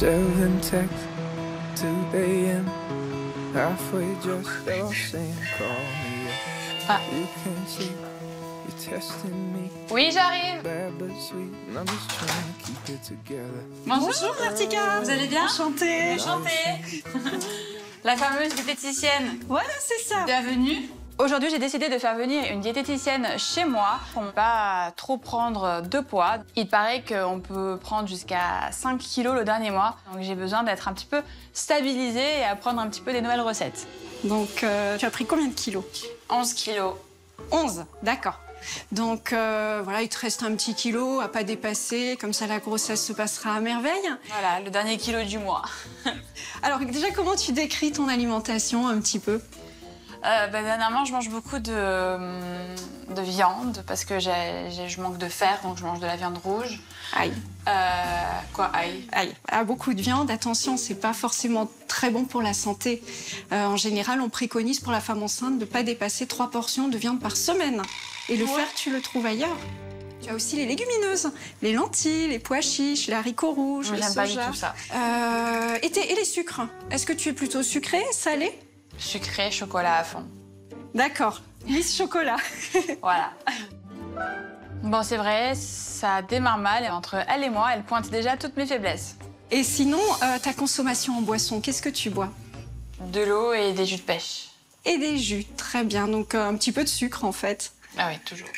7 texts, 2 a.m. Halfway just all saying call me up. You can see you're testing me. Oui, j'arrive. Bad but sweet, and I'm just trying to keep it together. Bonjour, Martika. Vous allez bien? Enchantée. Enchantée. La fameuse diététicienne. Voilà, c'est ça. Bienvenue. Aujourd'hui, j'ai décidé de faire venir une diététicienne chez moi pour ne pas trop prendre de poids. Il paraît qu'on peut prendre jusqu'à 5 kilos le dernier mois. Donc j'ai besoin d'être un petit peu stabilisée et apprendre un petit peu des nouvelles recettes. Donc, tu as pris combien de kilos? 11 kilos. 11, d'accord. Donc, voilà, il te reste un petit kilo à pas dépasser. Comme ça, la grossesse se passera à merveille. Voilà, le dernier kilo du mois. Alors, déjà, comment tu décris ton alimentation un petit peu? Dernièrement, je mange beaucoup de viande parce que je manque de fer, donc je mange de la viande rouge. Aïe. Aïe? Aïe. Ah, beaucoup de viande, attention, c'est pas forcément très bon pour la santé. En général, on préconise pour la femme enceinte de ne pas dépasser 3 portions de viande par semaine. Et le fer, tu le trouves ailleurs. Tu as aussi les légumineuses, les lentilles, les pois chiches, les haricots rouges, le J'aime soja. pas du tout ça. Et les sucres? Est-ce que tu es plutôt sucré, salé? Sucré, chocolat à fond. D'accord. Miss Chocolat. Voilà. Bon, c'est vrai, ça démarre mal. Et entre elle et moi, elle pointe déjà toutes mes faiblesses. Et sinon, ta consommation en boisson, qu'est-ce que tu bois? De l'eau et des jus de pêche. Et des jus, très bien. Donc un petit peu de sucre en fait. Ah oui, toujours.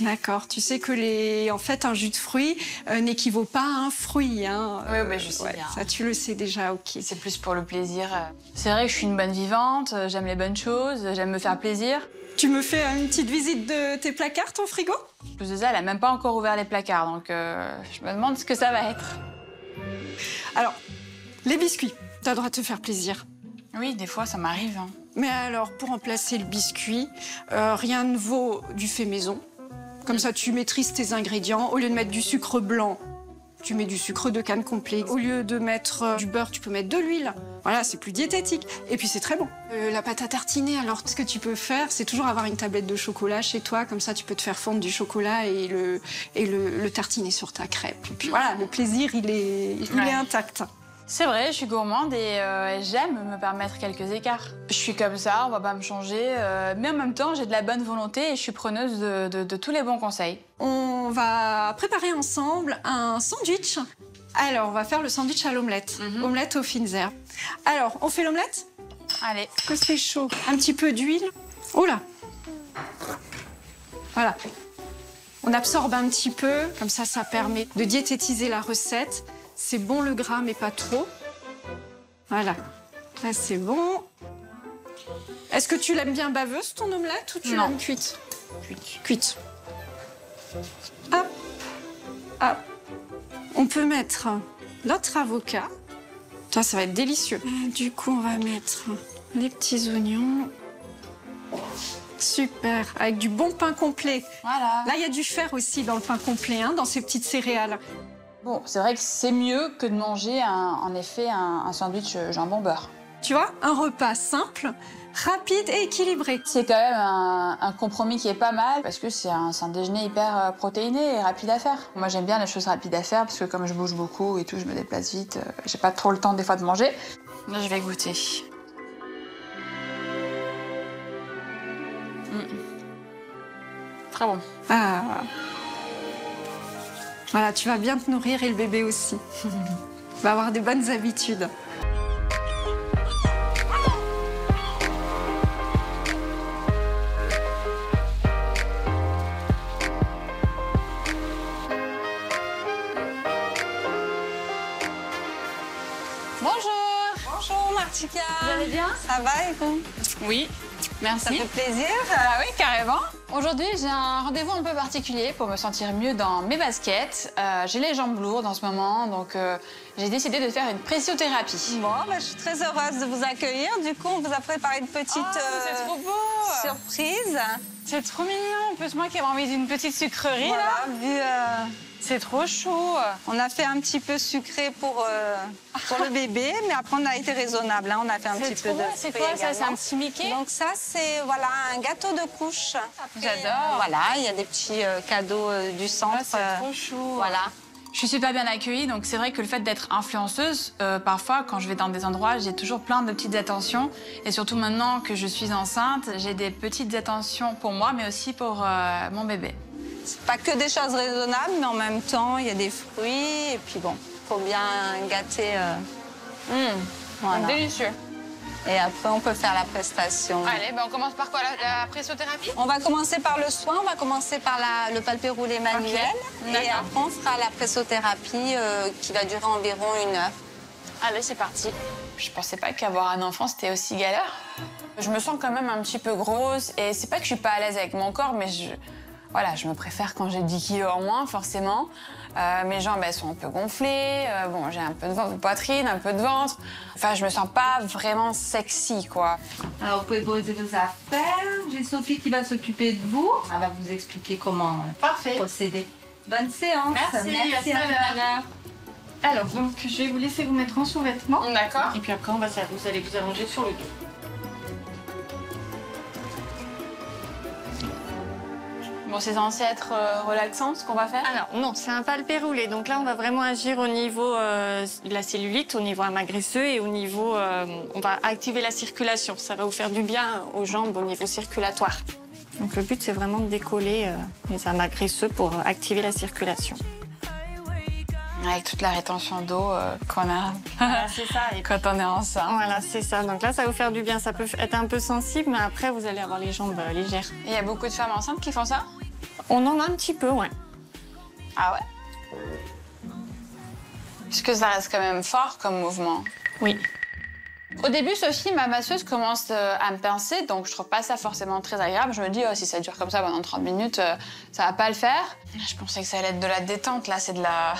D'accord. Tu sais que en fait, un jus de fruits n'équivaut pas à un fruit. Hein. Oui, je sais bien. Ça, tu le sais déjà, ok. C'est plus pour le plaisir. C'est vrai que je suis une bonne vivante, j'aime les bonnes choses, j'aime me faire plaisir. Tu me fais une petite visite de tes placards, ton frigo? En plus de ça, elle a même pas encore ouvert les placards, donc je me demande ce que ça va être. Alors, les biscuits, t'as le droit de te faire plaisir. Oui, des fois, ça m'arrive. Hein. Mais alors, pour remplacer le biscuit, rien ne vaut du fait maison. Comme ça, tu maîtrises tes ingrédients. Au lieu de mettre du sucre blanc, tu mets du sucre de canne complet. Au lieu de mettre du beurre, tu peux mettre de l'huile. Voilà, c'est plus diététique. Et puis, c'est très bon. La pâte à tartiner, alors, ce que tu peux faire, c'est toujours avoir une tablette de chocolat chez toi. Comme ça, tu peux te faire fondre du chocolat et le tartiner sur ta crêpe. Et puis voilà, le plaisir, il est intact. C'est vrai, je suis gourmande et j'aime me permettre quelques écarts. Je suis comme ça, on va pas me changer, mais en même temps, j'ai de la bonne volonté et je suis preneuse de tous les bons conseils. On va préparer ensemble un sandwich. Alors, on va faire le sandwich à l'omelette. Omelette aux fines herbes. Alors, on fait l'omelette? Allez. Que c'est chaud. Un petit peu d'huile. Oh là. Voilà. On absorbe un petit peu, comme ça permet de diététiser la recette. C'est bon le gras, mais pas trop. Voilà. Là, c'est bon. Est-ce que tu l'aimes bien baveuse, ton omelette, ou tu l'aimes cuite? Cuite. Hop. Hop. On peut mettre notre avocat. Ça va être délicieux. Du coup, on va mettre les petits oignons. Super. Avec du bon pain complet. Voilà. Là, il y a du fer aussi dans le pain complet, hein, dans ces petites céréales. Bon, c'est vrai que c'est mieux que de manger, en effet, un sandwich jambon-beurre. Tu vois, un repas simple, rapide et équilibré. C'est quand même un compromis qui est pas mal parce que c'est un déjeuner hyper protéiné et rapide à faire. Moi, j'aime bien les choses rapides à faire parce que comme je bouge beaucoup et tout, je me déplace vite, j'ai pas trop le temps des fois de manger. Là, je vais goûter. Très bon. Ah. Voilà, tu vas bien te nourrir et le bébé aussi. Tu vas avoir des bonnes habitudes. Bonjour. Bonjour Martika. Vous allez bien? Ça va et vous? Oui, merci. Ça fait plaisir. Ah oui, carrément. Aujourd'hui, j'ai un rendez-vous un peu particulier pour me sentir mieux dans mes baskets. J'ai les jambes lourdes en ce moment, donc j'ai décidé de faire une pressiothérapie. Bon, je suis très heureuse de vous accueillir. Du coup, on vous a préparé une petite c'est trop beau. surprise. C'est trop mignon. En plus, moi qui avais envie d'une petite sucrerie, là. Voilà, C'est trop chaud. on a fait un petit peu sucré pour le bébé, mais après on a été raisonnable. Hein. On a fait un petit peu de C'est fruits quoi ça? C'est également. un petit Mickey? Donc ça, c'est voilà, un gâteau de couche. J'adore. Voilà, il y a des petits cadeaux du centre. C'est trop chou. Voilà. Je suis super bien accueillie, donc c'est vrai que le fait d'être influenceuse, parfois, quand je vais dans des endroits, j'ai toujours plein de petites attentions. Et surtout maintenant que je suis enceinte, j'ai des petites attentions pour moi, mais aussi pour mon bébé. C'est pas que des choses raisonnables, mais en même temps, il y a des fruits. Et puis bon, faut bien gâter. Voilà. Délicieux. Et après, on peut faire la prestation. Allez, ben on commence par quoi, la pressothérapie? On va commencer par le soin, on va commencer par le palpé roulé manuel. Okay. Et après, on fera la pressothérapie qui va durer environ 1 heure. Allez, c'est parti. Je pensais pas qu'avoir un enfant, c'était aussi galère. Je me sens quand même un petit peu grosse. Et c'est pas que je suis pas à l'aise avec mon corps, mais voilà, je me préfère quand j'ai 10 kilos en moins, forcément. Mes jambes, elles sont un peu gonflées. Bon, j'ai un peu de poitrine, un peu de ventre. Enfin, je me sens pas vraiment sexy, quoi. Alors, vous pouvez poser vos affaires. J'ai Sophie qui va s'occuper de vous. Elle va vous expliquer comment procéder. Bonne séance. Merci à tout à l'heure. Alors, donc, je vais vous laisser vous mettre en sous-vêtements. D'accord. Et puis après, vous allez vous allonger sur le dos. Bon, c'est censé être relaxant, ce qu'on va faire? Alors non, c'est un palpé roulé. Donc là, on va vraiment agir au niveau de la cellulite, au niveau amagresseux et au niveau... on va activer la circulation. Ça va vous faire du bien aux jambes au niveau circulatoire. Donc le but, c'est vraiment de décoller les amagresseux pour activer la circulation. Avec toute la rétention d'eau qu'on a C'est ça. Et quand on est enceinte. voilà, c'est ça. Donc là, ça va vous faire du bien. Ça peut être un peu sensible, mais après, vous allez avoir les jambes légères. Il y a beaucoup de femmes enceintes qui font ça? On en a un petit peu, ouais. Ah ouais? Parce que ça reste quand même fort comme mouvement. Oui. Au début, Sophie, ma masseuse, commence à me pincer, donc je trouve pas ça forcément très agréable. Je me dis, oh, si ça dure comme ça pendant 30 minutes, ça va pas le faire. Je pensais que ça allait être de la détente, là, c'est de la...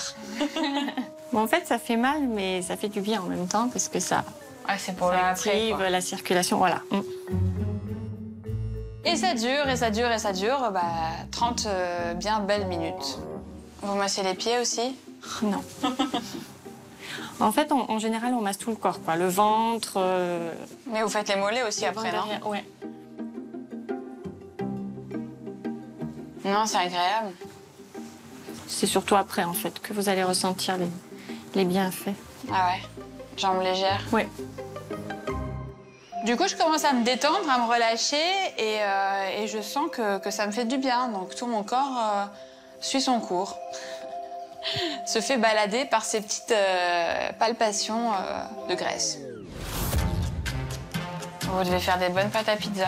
Bon, en fait, ça fait mal, mais ça fait du bien en même temps, parce que ça Ouais, c'est pour la active la circulation, voilà. Et ça dure, et ça dure, et ça dure, 30 bien belles minutes. Vous massez les pieds aussi? Non. En fait, en général, on masse tout le corps, quoi. Le ventre... Mais vous faites les mollets aussi après, non? Ouais. Non, c'est agréable. C'est surtout après, en fait, que vous allez ressentir les bienfaits. Ah ouais, jambes légères. Ouais. Du coup, je commence à me détendre, à me relâcher, et je sens que ça me fait du bien. Donc tout mon corps suit son cours. Se fait balader par ces petites palpations de graisse. Vous devez faire des bonnes pâtes à pizza.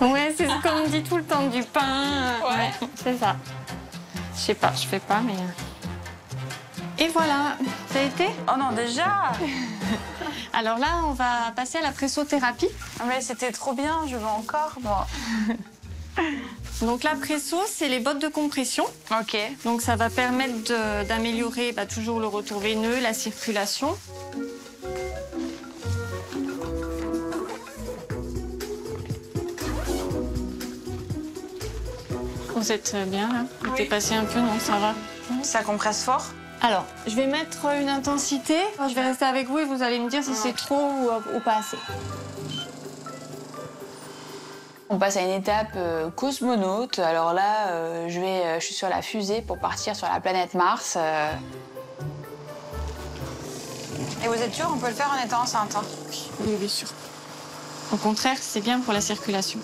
Ouais, c'est ce qu'on me dit tout le temps, du pain. Ouais. C'est ça. Je sais pas, je fais pas, mais... Et voilà, ça a été? Oh non, déjà? Alors là, on va passer à la pressothérapie. Mais c'était trop bien, je veux encore, moi. Donc la presso, c'est les bottes de compression. Ok. Donc ça va permettre d'améliorer toujours le retour veineux, la circulation. Vous êtes bien là? Vous êtes passé un peu, non? Ça va? Ça compresse fort? Alors, je vais mettre une intensité. Je vais rester avec vous et vous allez me dire si c'est trop ou pas assez. On passe à une étape cosmonaute. Alors là, je suis sur la fusée pour partir sur la planète Mars. Et vous êtes sûr, on peut le faire en étant enceinte, hein? Oui, bien sûr. Au contraire, c'est bien pour la circulation.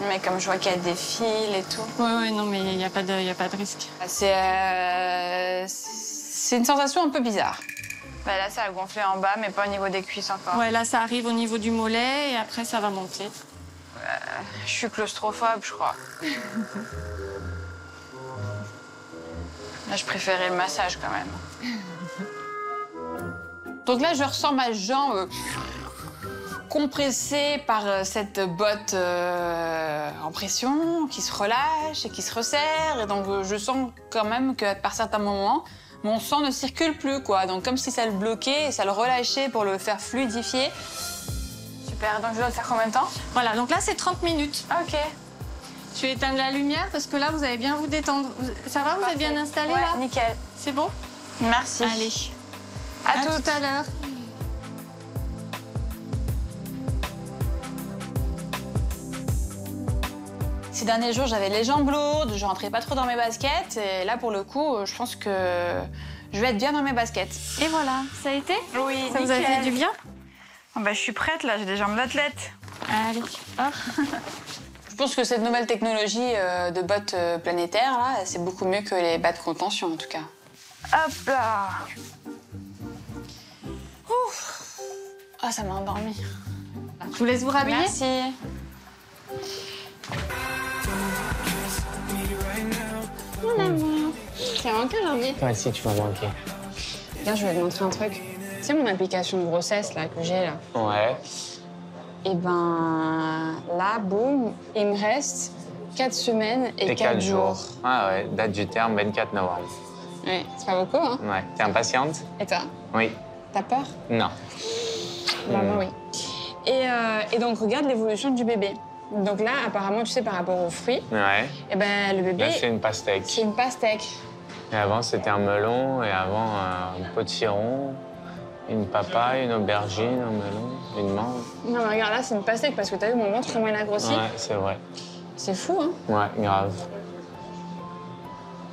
Mais comme je vois qu'il y a des fils et tout. Ouais, non, mais il n'y a pas de risque. C'est une sensation un peu bizarre. Là, ça a gonflé en bas, mais pas au niveau des cuisses encore. Ouais, là, ça arrive au niveau du mollet et après, ça va monter. Je suis claustrophobe, je crois. Là, je préférais le massage quand même. Donc là, je ressens ma jambe compressée par cette botte en pression qui se relâche et qui se resserre. Et donc, je sens quand même que par certains moments, mon sang ne circule plus, quoi. Donc, comme si ça le bloquait et ça le relâchait pour le faire fluidifier. Super. Donc, je dois le faire combien de temps? Voilà, donc là, c'est 30 minutes. Ok. Je vais éteindre la lumière parce que là, vous allez bien vous détendre. Ça va? Vous êtes bien installé, ouais, là? Nickel. C'est bon? Merci. Allez. À tout à l'heure. Ces derniers jours, j'avais les jambes lourdes, je rentrais pas trop dans mes baskets. Et là, pour le coup, je pense que je vais être bien dans mes baskets. Et voilà, ça a été? Oui, ça vous a fait du bien? Oh, bah, je suis prête, là, j'ai des jambes d'athlète. Allez, hop. Je pense que cette nouvelle technologie de bottes planétaires, là, c'est beaucoup mieux que les bas de contention, en tout cas. Hop là. Ouf. Ah, ça m'a endormie. Je vous laisse vous rhabiller. Merci. Mon amour. T'as manqué aujourd'hui? Toi aussi, tu m'as manqué. Regarde, je vais te montrer un truc. Tu sais mon application de grossesse là, que j'ai là? Ouais. Et ben là, boum, il me reste 4 semaines et 4 jours. Ah ouais, date du terme 24 novembre. Ouais, c'est pas beaucoup, hein? Ouais. T'es impatiente? Et toi? Oui. T'as peur? Non. Bah, moi, oui. Et donc, regarde l'évolution du bébé. Donc là, apparemment, tu sais, par rapport aux fruits, Ouais. et ben le bébé, Là, c'est une pastèque. c'est une pastèque. Et avant, c'était un melon, et avant, un potiron, une papaye, une aubergine, un melon, une mangue. Non, mais regarde, là, c'est une pastèque parce que t'as vu mon ventre, comment il a grossi? Ouais, c'est vrai. C'est fou, hein? Ouais, grave.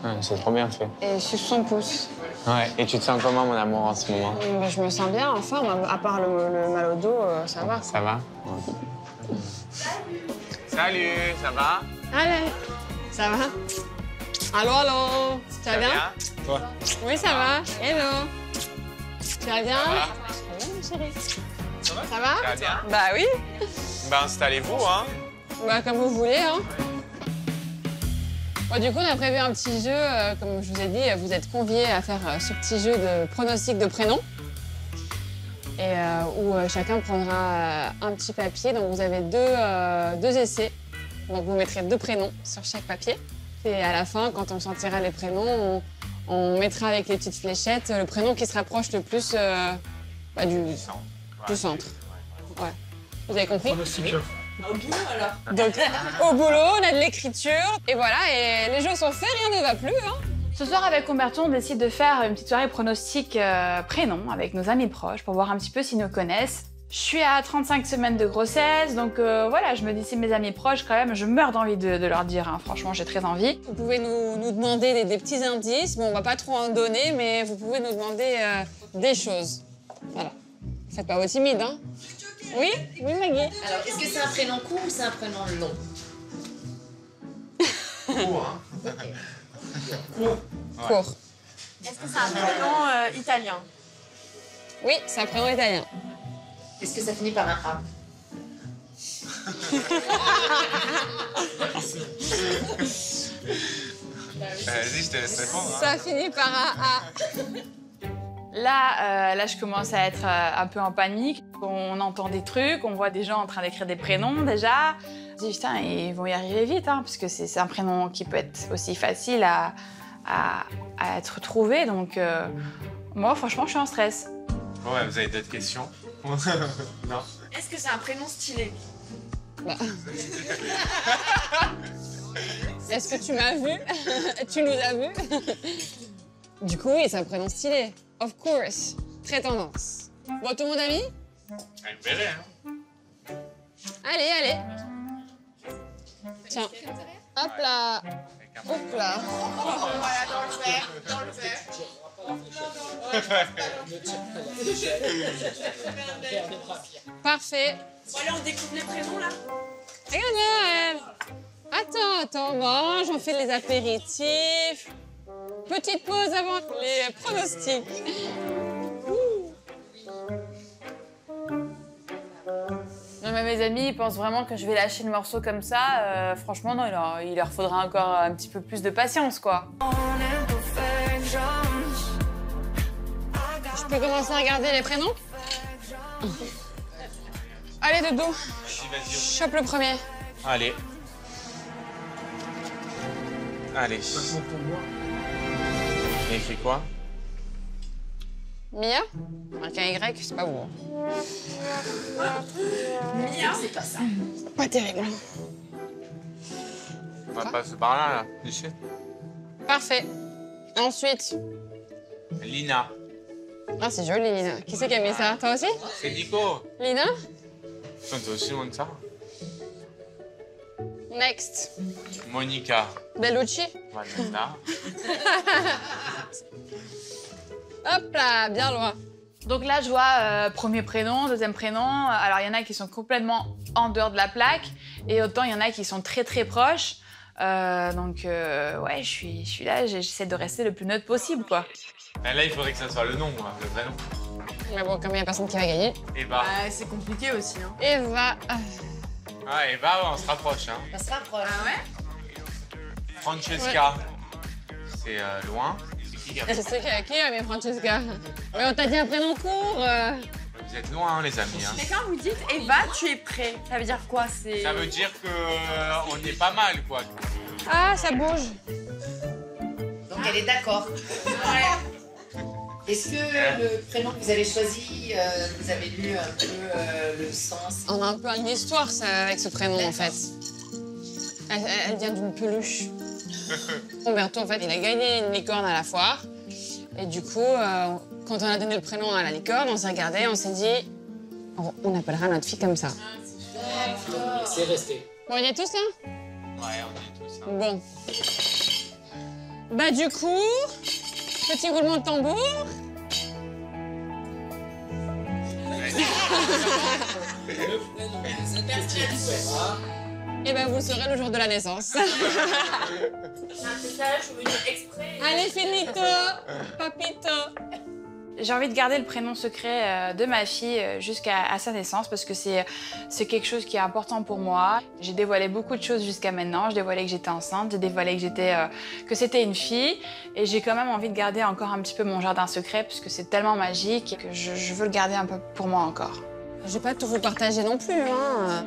Ouais, c'est trop bien fait. Et suce son pouce. Ouais. Et tu te sens comment, mon amour, en ce moment? Ben, je me sens bien, en forme, à part le mal au dos, ça va. Ça va? Ouais. Salut, ça va? Allez, ça va? Allô, allô? Tu vas bien? Toi? Oui, ça va. Hello. Tu vas bien? Ça va? Ça va, ma chérie? Ça va? Ça va? Ça va bien? Bah oui. Ben, installez-vous, hein? Bah comme vous voulez, hein. Bon, du coup, on a prévu un petit jeu. Comme je vous ai dit, vous êtes conviés à faire ce petit jeu de pronostic de prénom. Et où chacun prendra un petit papier. Donc vous avez deux essais. Donc vous mettrez 2 prénoms sur chaque papier. Et à la fin, quand on sortira les prénoms, on mettra avec les petites fléchettes le prénom qui se rapproche le plus du centre. Ouais. Vous avez compris? Au boulot alors. Donc, au boulot, on a de l'écriture. Et voilà, et les jeux sont faits, rien ne va plus. Hein. Ce soir, avec Umberto, on décide de faire une petite soirée pronostic prénom avec nos amis proches pour voir un petit peu s'ils nous connaissent. Je suis à 35 semaines de grossesse, donc voilà, je me dis, c'est mes amis proches quand même, je meurs d'envie de leur dire, hein. Franchement, j'ai très envie. Vous pouvez nous demander des petits indices. Bon, on va pas trop en donner, mais vous pouvez nous demander des choses. Voilà. Faites pas vos timides, hein. Oui? Oui, Maggie? Alors, est-ce que c'est un prénom court ou c'est un prénom long? Court, hein? Court. Est-ce que c'est un prénom Italien. Oui, c'est un prénom italien. Est-ce que ça finit par un A? Vas-y, je te laisse répondre. Hein. Ça finit par un A. Là, je commence à être un peu en panique. On entend des trucs, on voit des gens en train d'écrire des prénoms déjà. Je dis, putain, ils vont y arriver vite, hein, parce que c'est un prénom qui peut être aussi facile à être trouvé. Donc, moi, franchement, je suis en stress. Bon, ouais, vous avez d'autres questions? Non. Est-ce que c'est un prénom stylé? Bah. Est-ce que tu m'as vu? Tu nous as vus? Du coup, oui, c'est un prénom stylé. Of course. Très tendance. Bon, tout le monde a mis? Elle me verrait, hein? Allez, allez. Tiens. Hop là. Hop là. Voilà, dans le verre, dans le verre. Parfait. Bon, allez, on découvre les prénoms là. Regarde, attends, mange, on fait les apéritifs. Petite pause avant les pronostics. Non, mais mes amis, ils pensent vraiment que je vais lâcher le morceau comme ça. Franchement, non, il leur faudra encore un petit peu plus de patience, quoi. Je peux commencer à regarder les prénoms? Allez, Dodo. Vas-y. Chope le premier. Allez. Allez. Il écrit quoi? Mia? Avec un Y, c'est pas beau. Mia, c'est pas ça. Pas terrible. On va passer par là, tu sais. Parfait. Ensuite. Lina. Ah, c'est joli, Lina. Qui c'est qui a mis ça? Toi aussi? C'est Nico. Lina? Toi aussi, on ça. Next. Monica. Bellucci. Vanessa. Hop là, bien loin. Donc là, je vois premier prénom, deuxième prénom. Alors, il y en a qui sont complètement en dehors de la plaque et autant il y en a qui sont très très proches. Ouais, je suis là, j'essaie de rester le plus neutre possible, quoi. Et là, il faudrait que ça soit le nom, moi, le vrai nom. Mais bon, comme il n'y a personne qui va gagner. Eva. C'est compliqué aussi. Hein. Eva. Ah, Eva, on se rapproche. Hein. Ça se rapproche. Ah ouais? Francesca. C'est loin. Je sais qui a aimé Francesca. Mais on t'a dit un prénom court. Vous êtes loin, hein, les amis. Hein. Mais quand vous dites Eva, tu es prêt, ça veut dire quoi? Ça veut dire qu'on est pas mal, quoi. Ah, ça bouge. Donc elle est d'accord. Ouais. Est-ce que le prénom que vous avez choisi, vous avez lu un peu le sens? On a un peu une histoire avec ce prénom, en fait. Elle vient d'une peluche. Umberto, en fait, il a gagné une licorne à la foire. Et du coup, quand on a donné le prénom à la licorne, on s'est regardé, on s'est dit, on appellera notre fille comme ça. C'est resté. Bon, on y est tous, là? Ouais, on est tous. Hein. Bon. Bah, du coup, petit roulement de tambour. Et ben, vous le saurez le jour de la naissance. Allez, finito, papito. J'ai envie de garder le prénom secret de ma fille jusqu'à sa naissance parce que c'est quelque chose qui est important pour moi. J'ai dévoilé beaucoup de choses jusqu'à maintenant. J'ai dévoilé que j'étais enceinte, j'ai dévoilé que c'était une fille. Et j'ai quand même envie de garder encore un petit peu mon jardin secret parce que c'est tellement magique que je veux le garder un peu pour moi encore. Je vais pas tout vous partager non plus, hein.